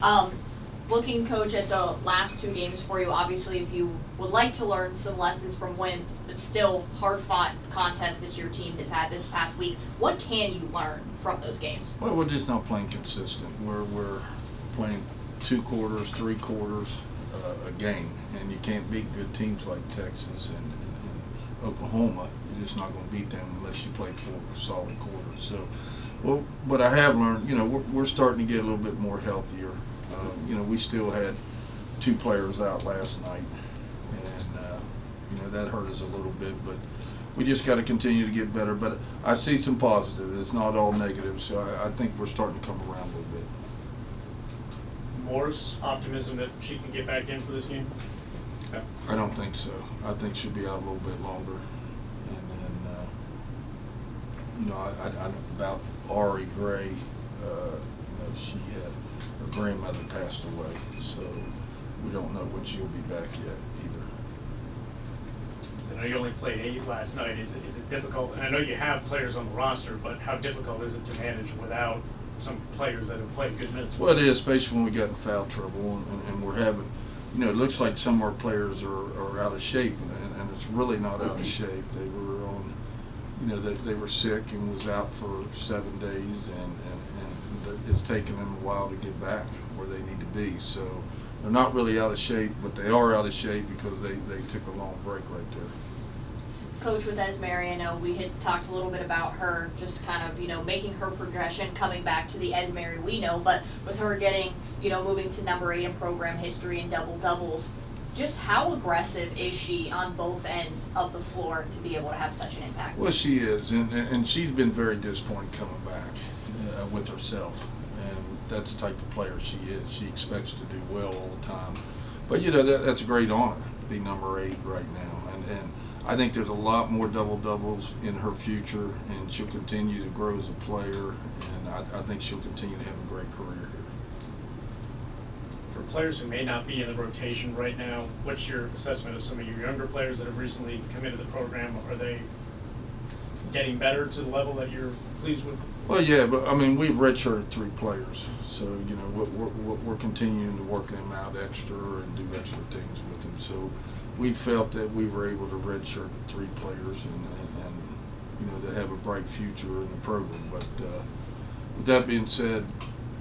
Um, Looking, Coach, at the last two games for you, obviously, if you would like to learn some lessons from wins, but still hard-fought contests that your team has had this past week, what can you learn from those games? Well, we're just not playing consistent. We're playing 2 quarters, 3 quarters a game, and you can't beat good teams like Texas and Oklahoma. You're just not going to beat them unless you play 4 solid quarters. So, well, but I have learned, we're starting to get a little bit more healthier. We still had 2 players out last night, and that hurt us a little bit, but we just got to continue to get better. But I see some positive. It's not all negative, so I think we're starting to come around a little bit. Moore's optimism that she can get back in for this game? Okay. I don't think so. I think she'll be out a little bit longer. And then, about Ari Gray, she had her grandmother passed away, so we don't know when she'll be back yet either. I know you only played 8 last night. Is it difficult? And I know you have players on the roster, but how difficult is it to manage without some players that have played good minutes? Well, it is, especially when we got in foul trouble, and we're having, it looks like some of our players are out of shape, and it's really not out of shape. They were on, they were sick and was out for 7 days, and it's taken them a while to get back where they need to be. So they're not really out of shape, but they are out of shape because they took a long break right there. Coach, with Esmeri, I know we had talked a little bit about her just kind of, making her progression, coming back to the Esmeri we know, but with her getting, moving to number 8 in program history and double-doubles, just how aggressive is she on both ends of the floor to be able to have such an impact? Well, she is, and she's been very disappointed coming back with herself, and that's the type of player she is. She expects to do well all the time, but that's a great honor to be number 8 right now, and I think there's a lot more double-doubles in her future, and she'll continue to grow as a player, and I think she'll continue to have a great career here. For players who may not be in the rotation right now, what's your assessment of some of your younger players that have recently come into the program? Are they getting better to the level that you're pleased with? Well, yeah, but we've redshirted 3 players, so we're continuing to work them out extra and do extra things with them. So we felt that we were able to redshirt 3 players and to have a bright future in the program. But with that being said,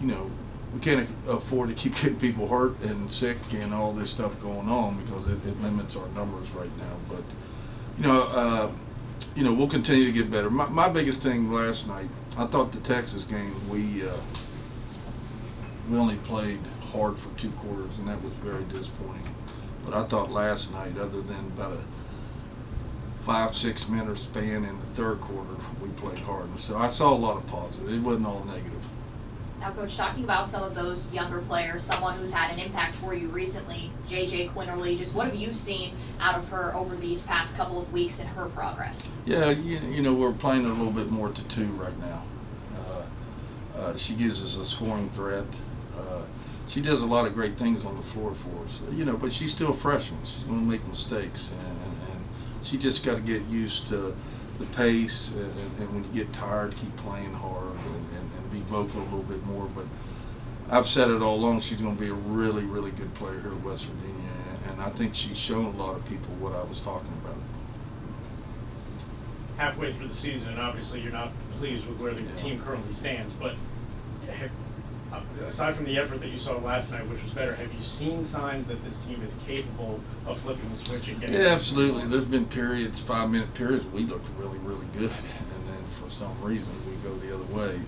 we can't afford to keep getting people hurt and sick and all this stuff going on because it limits our numbers right now. But we'll continue to get better. My biggest thing last night, I thought the Texas game we only played hard for 2 quarters, and that was very disappointing. But I thought last night, other than about a 5-6 minute span in the 3rd quarter, we played hard. So I saw a lot of positive. It wasn't all negative. Now, Coach, talking about some of those younger players, someone who's had an impact for you recently, JJ Quinterly, just what have you seen out of her over these past couple of weeks in her progress? Yeah, we're playing a little bit more to 2 right now. She gives us a scoring threat. She does a lot of great things on the floor for us, but she's still a freshman. She's going to make mistakes, and she just got to get used to the pace, and when you get tired, keep playing hard and be vocal a little bit more. But I've said it all along, she's going to be a really, really good player here at West Virginia, and I think she's shown a lot of people what I was talking about. Halfway through the season, and obviously you're not pleased with where the team currently stands, but aside from the effort that you saw last night, which was better, have you seen signs that this team is capable of flipping the switch and getting? Yeah, absolutely. There's been periods, 5-minute periods, we looked really, really good, and then for some reason we go the other way.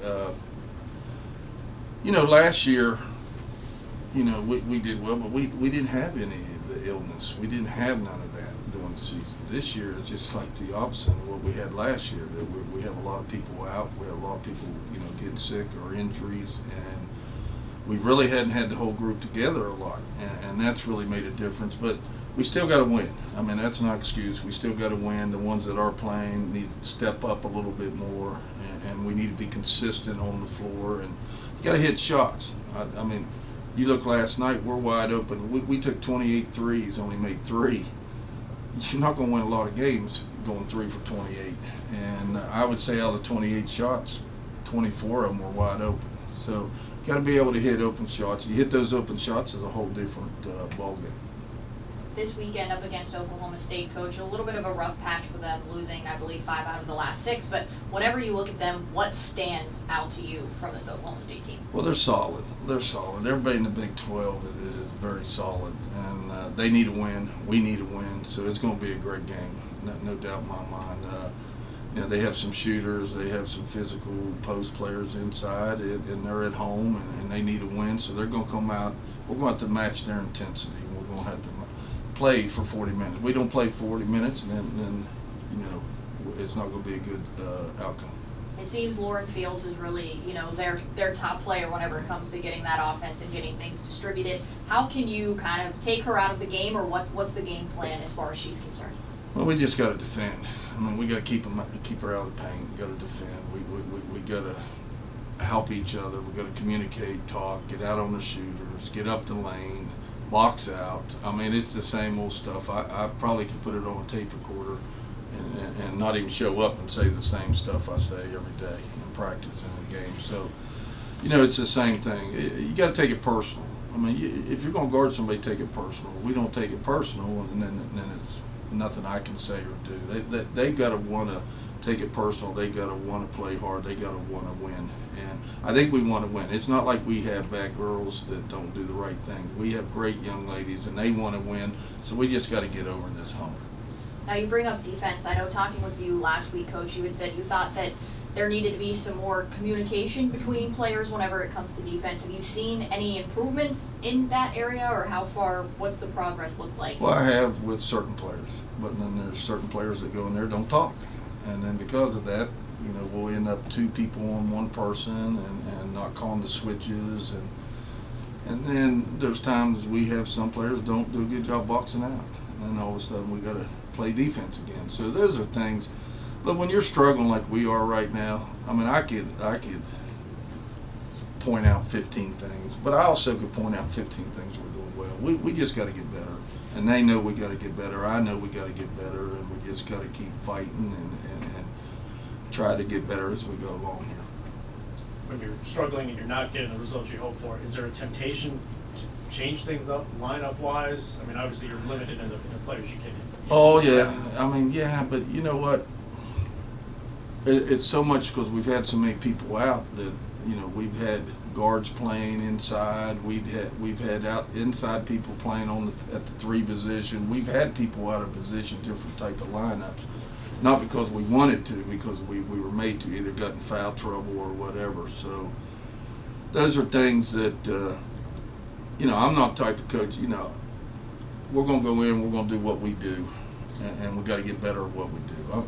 Last year, we did well, but we didn't have any of the illness. We didn't have none of that during the season. This year, it's just like the opposite of what we had last year. That we have a lot of people out. We have a lot of people, getting sick or injuries, and we really hadn't had the whole group together a lot, and that's really made a difference. But we still got to win. That's not an excuse. We still got to win. The ones that are playing need to step up a little bit more, and we need to be consistent on the floor, and you got to hit shots. You look last night, we're wide open. We took 28 threes, only made 3. You're not going to win a lot of games going 3 for 28. And I would say out of the 28 shots, 24 of them were wide open. So got to be able to hit open shots. You hit those open shots, is a whole different ball game. This weekend up against Oklahoma State, Coach, a little bit of a rough patch for them, losing, I believe, 5 out of the last 6. But whenever you look at them, what stands out to you from this Oklahoma State team? Well, they're solid. They're solid. Everybody in the Big 12 is very solid, and they need a win. We need a win, so it's going to be a great game, no doubt in my mind. They have some shooters, they have some physical post players inside, and they're at home, and they need a win, so they're going to come out. We're going to have to match their intensity. We're going to have to play for 40 minutes. If we don't play 40 minutes, then it's not going to be a good outcome. It seems Lauren Fields is really, their top player whenever it comes to getting that offense and getting things distributed. How can you kind of take her out of the game, or what's the game plan as far as she's concerned? Well, we just got to defend. I mean, we got to keep her out of the paint. We got to defend. We got to help each other. We got to communicate, talk, get out on the shooters, get up the lane, box out. I mean, it's the same old stuff. I probably could put it on a tape recorder and not even show up and say the same stuff I say every day in practice and in the game. So, it's the same thing. You got to take it personal. I mean, if you're going to guard somebody, take it personal. We don't take it personal, and then it's nothing I can say or do. They've got to want to take it personal. They got to want to play hard. They got to want to win. And I think we want to win. It's not like we have bad girls that don't do the right thing. We have great young ladies, and they want to win. So we just got to get over this hump. Now you bring up defense. I know talking with you last week, Coach, you had said you thought that there needed to be some more communication between players whenever it comes to defense. Have you seen any improvements in that area, or what's the progress look like? Well, I have with certain players, but then there's certain players that go in there don't talk. And then because of that, we'll end up 2 people on one person and not calling the switches. And then there's times we have some players don't do a good job boxing out. And then all of a sudden we got to play defense again. So those are things. But when you're struggling like we are right now, I mean, I could point out 15 things, but I also could point out 15 things we're doing well. We just got to get better, and they know we got to get better. I know we got to get better, and we just got to keep fighting and try to get better as we go along here. When you're struggling and you're not getting the results you hope for, is there a temptation to change things up lineup-wise? I mean, obviously you're limited in the players you can. Oh yeah, I mean but you know what? It's so much because we've had so many people out that we've had guards playing inside. We've had out inside people playing at the 3 position. We've had people out of position, different type of lineups. Not because we wanted to, because we were made to, either got in foul trouble or whatever. So those are things that I'm not the type of coach. We're going to go in, we're going to do what we do, and we got to get better at what we do.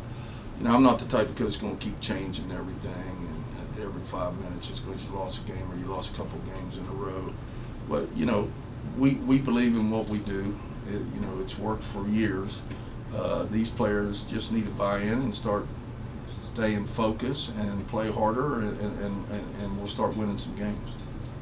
I'm not the type of coach that's going to keep changing everything and every 5 minutes just because you lost a game or you lost a couple of games in a row. But we believe in what we do. It's worked for years. These players just need to buy in and stay in focus and play harder, and we'll start winning some games.